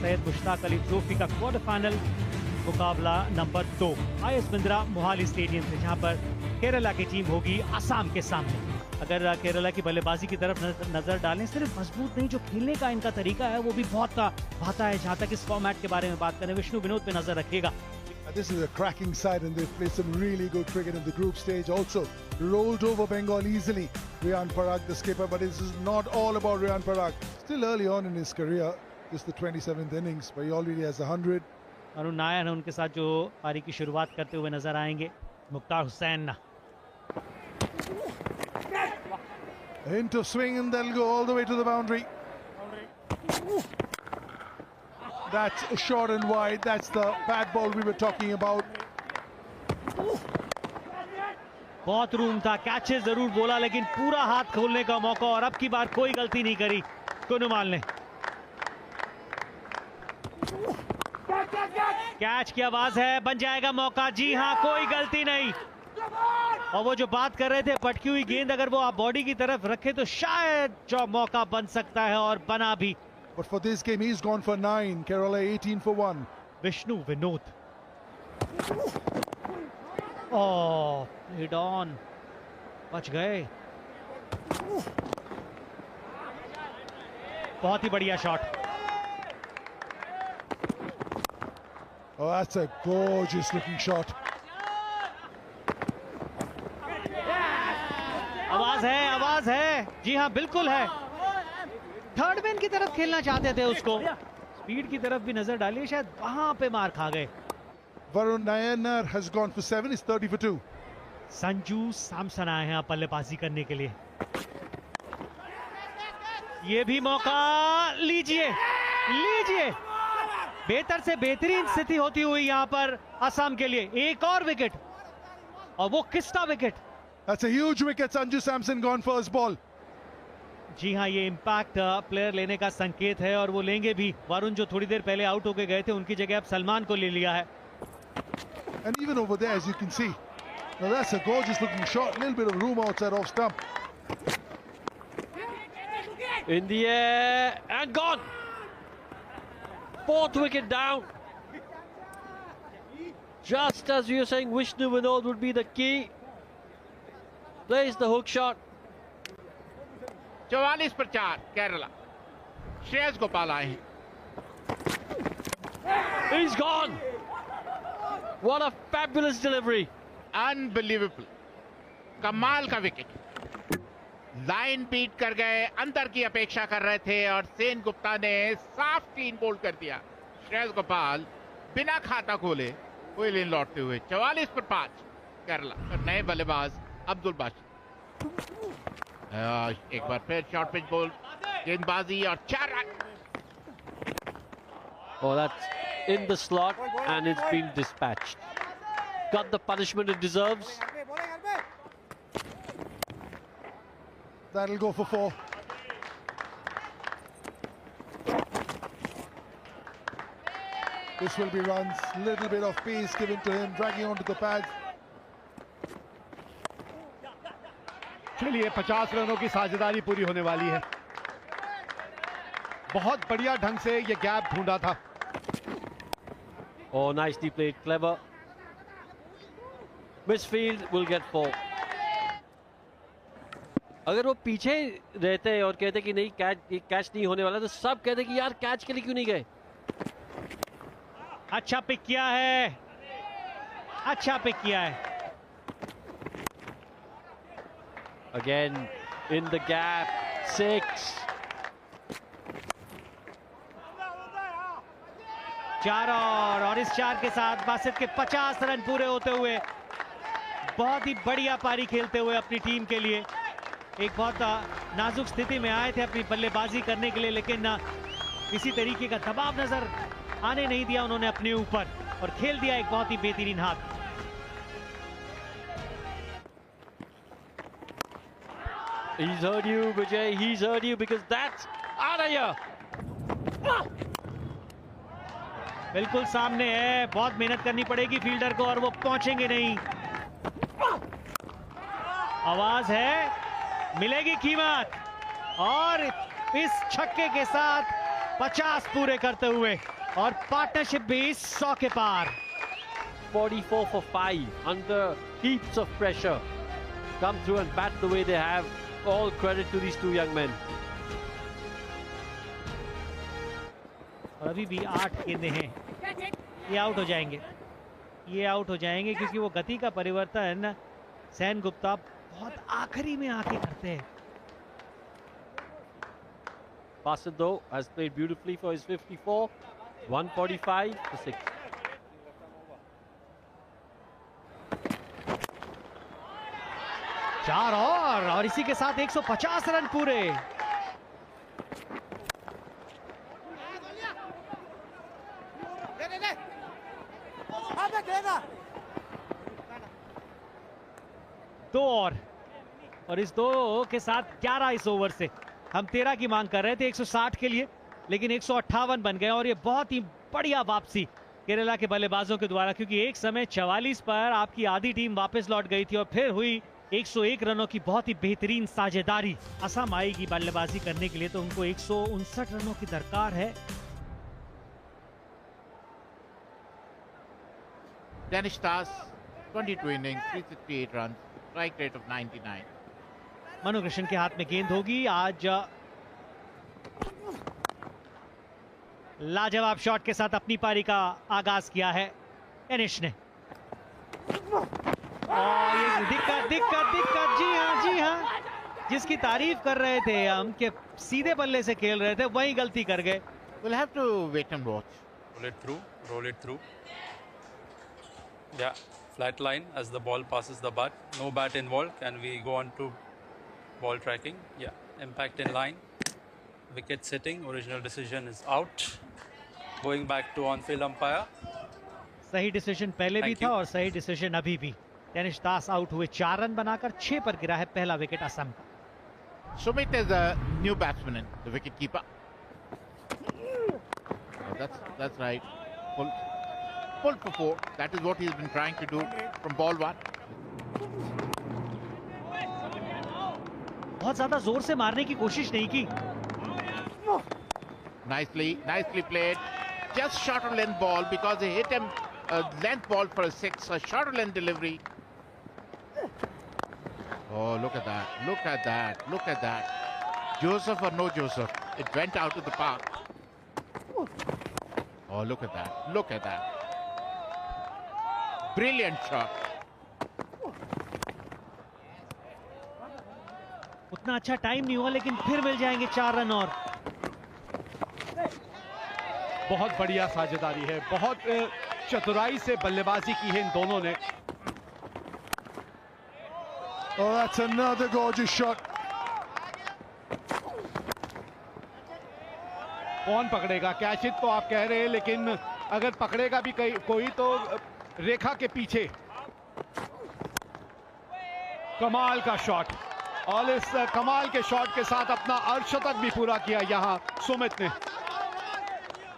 Syed Mushtaq Ali trophy का quarter final मुकाबला number 2 IS Bindra Mohali stadium से, जहां पर केरला की टीम होगी असम के सामने। अगर केरला की बल्लेबाजी की तरफ नजर डालें, सिर्फ मजबूत नहीं, जो खेलने का इनका तरीका है वो भी बहुत भाता है। जहां तक इस फॉर्मेट के बारे में बात करें, विष्णु विनोद पे नजर रखिएगा। This is a cracking side and they've played some really good cricket in the group stage. Also rolled over Bengal easily. Riyan Parag, the skipper, but this is not all about Riyan Parag. Still early on in his career, just the 27th innings, but he already has 100. Arun Nair उनके साथ जो पारी की शुरुआत करते हुए नजर आएंगे। Mukhtar Hussain Into swing and they'll go all the way to the boundary. That's short and wide. That's the bad ball we were talking about. बहुत रूम था, कैचेस जरूर बोला, लेकिन पूरा हाथ खोलने का मौका, और अब की बार कोई गलती नहीं करी कुनुमाल ने। कैच की आवाज है, बन जाएगा मौका। जी हां, कोई गलती नहीं। और वो जो बात कर रहे थे, पटकी हुई गेंद अगर वो आप बॉडी की तरफ रखे तो शायद जो मौका बन सकता है, और बना भी। But for this game he's gone for 9. Kerala 18 for 1. Vishnu Vinod, hit on, बच गए। बहुत ही बढ़िया shot. Oh, that's a gorgeous looking shot. आवाज है। जी हाँ, बिल्कुल है। थर्ड मैन की तरफ खेलना चाहते थे उसको, स्पीड की तरफ भी नजर डालिए, शायद वहां पे मार खा गए। Varun Nayanar has gone for 7. It's 30 for 2. Sanju Samson आए हैं बल्लेबाजी करने के लिए। ये भी मौका, लीजिए। बेहतर से बेहतरीन स्थिति होती हुई यहां पर असम के लिए। एक और विकेट, और वो किसका wicket? That's a huge wicket. Sanju Samson gone first ball. जी हाँ, ये इम्पैक्ट प्लेयर लेने का संकेत है, और वो लेंगे भी। वरुण जो थोड़ी देर पहले आउट होके गए थे, उनकी जगह अब सलमान को ले लिया है। And even over there, as you can see, now that's a gorgeous looking shot. A little bit of room outside off stump. In the air and gone. 4th wicket down. Just as you were saying, Vishnu Vinod would be the key. There's the hook shot. 44 पर 4 केरला। श्रेयस गोपाल आए हैं। He's gone. What a fabulous delivery. Unbelievable, कमाल का wicket. Line beat कर गए, अंदर की अपेक्षा कर रहे थे, और सेन गुप्ता ने साफ क्लीन बोल्ड कर दिया। श्रेयस गोपाल बिना खाता खोले विलियन लौटते हुए। 44 पर 5 केरला। नए बल्लेबाज अब्दुल बाशिद। एक बार फिर शॉर्ट पिच बॉल, गेंदबाजी, और 4 run. Oh, that's in the slot and it's been dispatched. Got the punishment it deserves. That'll go for 4. This will be runs. Little bit of pace given to him, dragging onto the pad. चलिए, 50 रनों की साझेदारी पूरी होने वाली है। बहुत बढ़िया ढंग से ये गैप ढूंढा था। Oh, nicely played, clever. Misfield will get 4. अगर वो पीछे रहते और कहते कि नहीं कैच नहीं होने वाला, तो सब कहते कि यार कैच के लिए क्यों नहीं गए। अच्छा पिक किया है, Again in the gap, 6. 4 और इस 4 के साथ बासित के 50 रन पूरे होते हुए बहुत ही बढ़िया पारी खेलते हुए अपनी टीम के लिए। एक बहुत नाजुक स्थिति में आए थे अपनी बल्लेबाजी करने के लिए, लेकिन किसी तरीके का दबाव नजर आने नहीं दिया उन्होंने अपने ऊपर, और खेल दिया एक बहुत ही बेहतरीन हाथ। He's heard you, Vijay. He's heard you, because that's out of here. बिल्कुल सामने है, बहुत मेहनत करनी पड़ेगी फील्डर को, और वो पहुंचेंगे नहीं। आवाज है, मिलेगी कीमत, और इस छक्के के साथ 50 पूरे करते हुए और पार्टनरशिप भी 100 के पार। 44 for 5 under heaps of pressure. Come through and bat the way they have. All credit to these two young men. और अभी भी 8 गेंदें हैं, ये आउट हो जाएंगे, ये आउट हो जाएंगे क्योंकि वो गति का परिवर्तन सेन गुप्ता बहुत आखिरी में आके करते हैं। Basit though has played beautifully for his 54. 145 for 6. चार और इसी के साथ 150 रन पूरे। दो और इस दो के साथ 11 इस ओवर से। हम 13 की मांग कर रहे थे 160 के लिए, लेकिन 158 बन गए और ये बहुत ही बढ़िया वापसी केरला के बल्लेबाजों के द्वारा, क्योंकि एक समय 44 पर आपकी आधी टीम वापस लौट गई थी और फिर हुई 101 रनों की बहुत ही बेहतरीन साझेदारी। असम आएगी बल्लेबाजी करने के लिए तो उनको 159 रनों की दरकार है। Danish Das, 22 innings, 368 runs, strike rate of 99. Manu Krishna के हाथ में गेंद होगी। आज लाजवाब शॉट के साथ अपनी पारी का आगाज किया है एनिश ने। और ये दिक्कत दिक्कत दिक्कत, जी हाँ, जिसकी तारीफ कर रहे थे हम कि सीधे बल्ले से खेल रहे थे, वही गलती कर गए। We'll have to wait and watch. Roll it through. Yeah, flat line as the ball passes the bat. No bat involved. Can we go on to ball tracking? Yeah, impact in line. Wicket sitting. Original decision is out. Going back to on-field umpire. सही decision पहले भी था और सही decision अभी भी। Danish दास out हुए, 4 run बनाकर 6 पर गिरा है पहला विकेट असम का। Sumit is a new batsman, the wicket keeper. Oh, that's right. Pull for 4. That is what he's been trying to do from ball 1. बहुत ज्यादा जोर से मारने की कोशिश नहीं की। Nicely played. Just shorter length ball because he hit him a length ball for a 6. A shorter length delivery. Oh, look at that. Joseph or no Joseph, it went out of the park. Oh, look at that. Brilliant shot. उतना अच्छा time नहीं हुआ, लेकिन फिर मिल जाएंगे 4 run और। बहुत बढ़िया साझेदारी है, बहुत चतुराई से बल्लेबाजी की है इन दोनों ने। Oh, that's another gorgeous shot. कौन पकड़ेगा कैच? हिट तो आप कह रहे हैं, लेकिन अगर पकड़ेगा भी कोई तो रेखा के पीछे। कमाल का शॉट, और इस कमाल के शॉट के साथ अपना अर्धशतक भी पूरा किया यहां सुमित ने।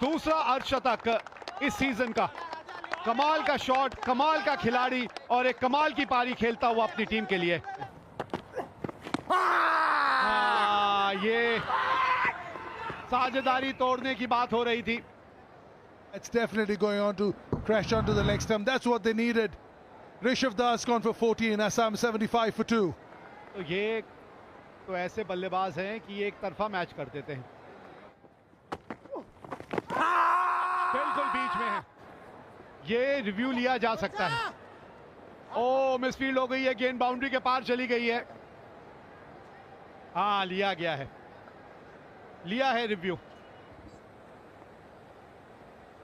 दूसरा अर्धशतक इस सीजन का। कमाल का शॉट, कमाल का खिलाड़ी और एक कमाल की पारी खेलता हुआ अपनी टीम के लिए। ये साझेदारी तोड़ने की बात हो रही थी। It's definitely going on to crash onto the leg stump. That's what they needed. Rishabh Das gone for 14, Assam 75 for 2. तो ये तो ऐसे बल्लेबाज हैं कि एक तरफा मैच कर देते हैं। बिल्कुल बीच में है, ये रिव्यू लिया जा सकता है। ओ, मिसफील्ड हो गई है, गेंद बाउंड्री के पार चली गई है। हाँ, लिया है review.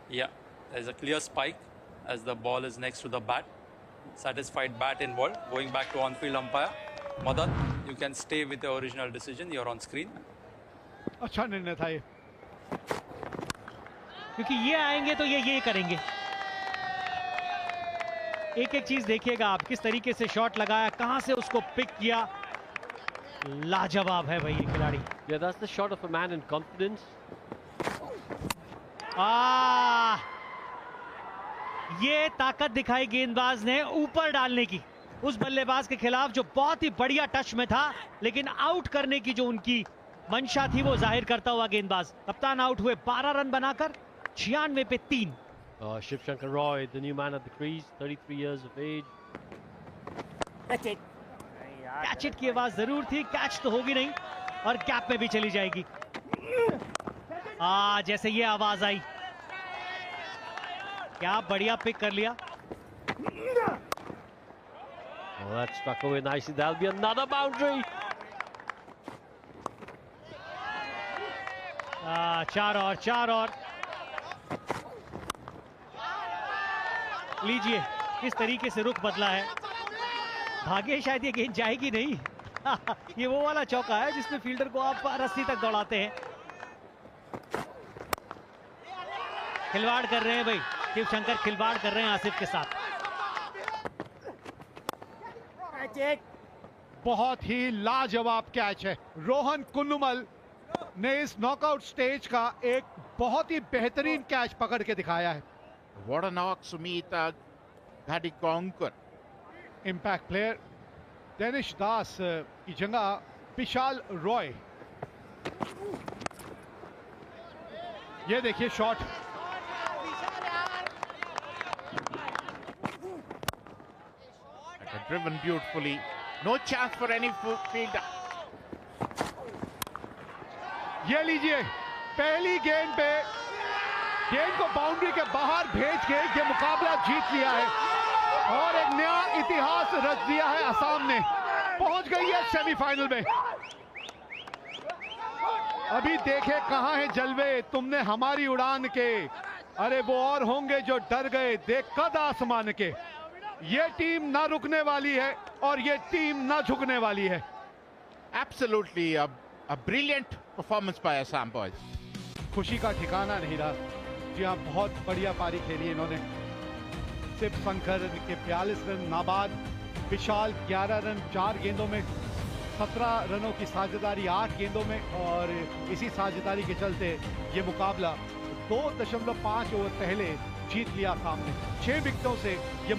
Yeah, there's a clear spike as the ball is next to the bat. Satisfied bat involved. Going back to on-field umpire. Madan, you can stay with the original decision. You're on screen. अच्छा निर्णय था ये, क्योंकि ये आएंगे तो ये करेंगे। एक चीज देखिएगा आप, किस तरीके से शॉट लगाया, कहां से उसको पिक किया। लाजवाब है भाई ये खिलाड़ी। Yeah, that's the shot of a man in confidence. ये ताकत दिखाई गेंदबाज ने ऊपर डालने की उस बल्लेबाज के खिलाफ जो बहुत ही बढ़िया टच में था, लेकिन आउट करने की जो उनकी मंशा थी वो जाहिर करता हुआ गेंदबाज। कप्तान आउट हुए 12 रन बनाकर 96 पे 3। Shiv Shankar Roy, the new man at the crease, 33 years of age. Catch it की आवाज जरूर थी, कैच तो होगी नहीं और कैप में भी चली जाएगी। जैसे ये आवाज आई, क्या बढ़िया पिक कर लिया। Oh, that struck away nicely. That'll be another boundary. 4 और लीजिए किस तरीके से रुख बदला है। भागे शायद ये गेंद जाएगी नहीं। ये वो वाला चौका है जिसमें फील्डर को आप रस्सी तक दौड़ाते हैं। खिलवाड़ कर रहे हैं भाई, शिव शंकर खिलवाड़ कर रहे हैं आसिफ के साथ। बहुत ही लाजवाब कैच है। रोहन कुन्नुमल ने इस नॉकआउट स्टेज का एक बहुत ही बेहतरीन कैच पकड़ के दिखाया है। What a knock, Sumit Gadikonkar. Impact player Danish Das की जगह विशाल रॉय। ये देखिए shot, Driven beautifully. No chance for any fielder. ये लीजिए पहली गेंद पे गेंद को बाउंड्री के बाहर भेज के ये मुकाबला जीत लिया है और एक नया इतिहास रच दिया है। असम ने पहुंच गई है सेमीफाइनल में। अभी देखे कहां है जलवे तुमने हमारी उड़ान के, अरे वो और होंगे जो डर गए देख कद आसमान के। ये टीम ना रुकने वाली है और ये टीम ना झुकने वाली है। Absolutely a brilliant performance by Assam boys. खुशी का ठिकाना नहीं रहा। जी हाँ, बहुत बढ़िया पारी खेली इन्होंने। शिव शंकर के 42 रन नाबाद, विशाल 11 रन 4 गेंदों में, 17 रनों की साझेदारी 8 गेंदों में और इसी साझेदारी के चलते ये मुकाबला 2.5 ओवर पहले जीत लिया सामने। 6 विकेटों से ये